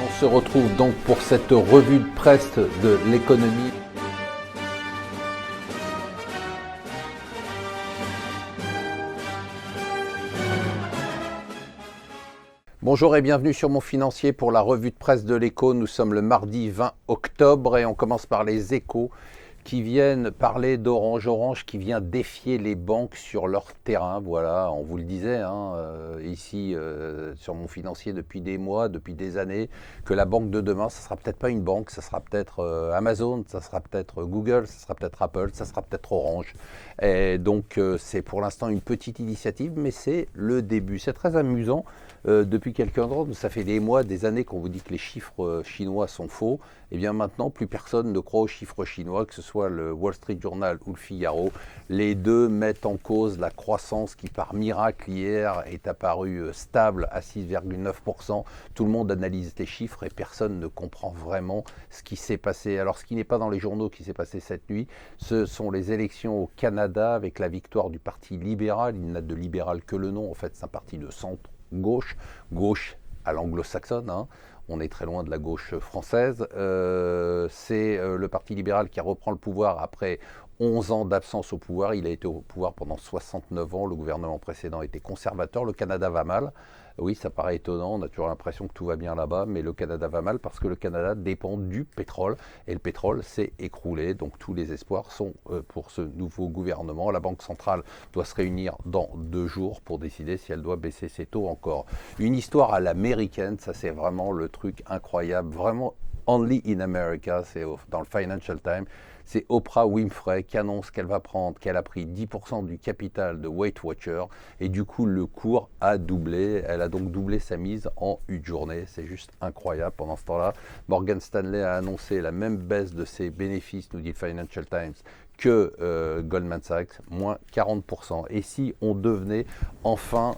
On se retrouve donc pour cette revue de presse de l'économie. Bonjour et bienvenue sur Mon Financier pour la revue de presse de l'Écho. Nous sommes le mardi 20 octobre et on commence par les Échos qui viennent parler d'Orange. Orange qui vient défier les banques sur leur terrain. Voilà, on vous le disait ici sur Mon Financier depuis des mois, depuis des années, que la banque de demain, ça sera peut-être pas une banque, ça sera peut-être Amazon, ça sera peut-être Google, ça sera peut-être Apple, ça sera peut-être Orange. Et donc c'est pour l'instant une petite initiative, mais c'est le début. C'est très amusant. Depuis quelques temps, ça fait des mois, des années qu'on vous dit que les chiffres chinois sont faux. Et bien maintenant, plus personne ne croit aux chiffres chinois, que ce soit le Wall Street Journal ou le Figaro. Les deux mettent en cause la croissance qui, par miracle, hier, est apparue stable à 6,9%. Tout le monde analyse les chiffres et personne ne comprend vraiment ce qui s'est passé. Alors, ce qui n'est pas dans les journaux qui s'est passé cette nuit, ce sont les élections au Canada avec la victoire du Parti libéral. Il n'a de libéral que le nom. En fait, c'est un parti de centre. Gauche à l'anglo-saxonne, on est très loin de la gauche française. C'est le Parti libéral qui reprend le pouvoir après 11 ans d'absence au pouvoir. Il a été au pouvoir pendant 69 ans, le gouvernement précédent était conservateur. Le Canada va mal. Oui, ça paraît étonnant, on a toujours l'impression que tout va bien là-bas, mais le Canada va mal parce que le Canada dépend du pétrole et le pétrole s'est écroulé. Donc tous les espoirs sont pour ce nouveau gouvernement. La Banque centrale doit se réunir dans 2 jours pour décider si elle doit baisser ses taux encore. Une histoire à l'américaine, ça c'est vraiment le truc incroyable, vraiment only in America, c'est dans le Financial Times. C'est Oprah Winfrey qui annonce qu'elle va prendre, qu'elle a pris 10% du capital de Weight Watchers et du coup le cours a doublé. Elle a donc doublé sa mise en une journée. C'est juste incroyable. Pendant ce temps-là, Morgan Stanley a annoncé la même baisse de ses bénéfices, nous dit le Financial Times, que Goldman Sachs, moins 40%. Et si on devenait enfin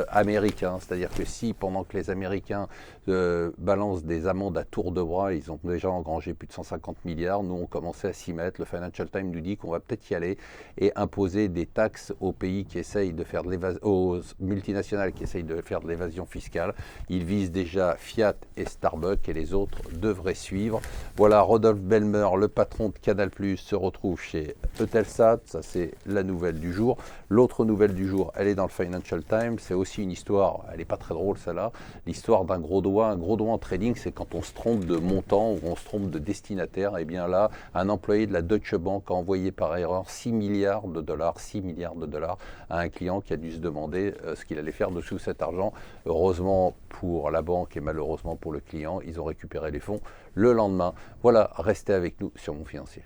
américain, c'est-à-dire que si pendant que les Américains balancent des amendes à tour de bras, ils ont déjà engrangé plus de 150 milliards, nous on commençait à s'y mettre. Le Financial Times nous dit qu'on va peut-être y aller et imposer des taxes aux pays qui essayent de faire de l'évasion, aux multinationales qui essayent de faire de l'évasion fiscale. Ils visent déjà Fiat et Starbucks et les autres devraient suivre. Voilà, Rodolphe Belmer, le patron de Canal+, se retrouve chez Eutelsat, ça c'est la nouvelle du jour. L'autre nouvelle du jour, elle est dans le Financial Times, c'est aussi une histoire, elle n'est pas très drôle celle-là, l'histoire d'un gros doigt. Un gros doigt en trading, c'est quand on se trompe de montant ou on se trompe de destinataire. Et bien là, un employé de la Deutsche Bank a envoyé par erreur 6 milliards de dollars à un client qui a dû se demander ce qu'il allait faire dessous cet argent. Heureusement pour la banque et malheureusement pour le client, ils ont récupéré les fonds le lendemain. Voilà, restez avec nous sur Mon Financier.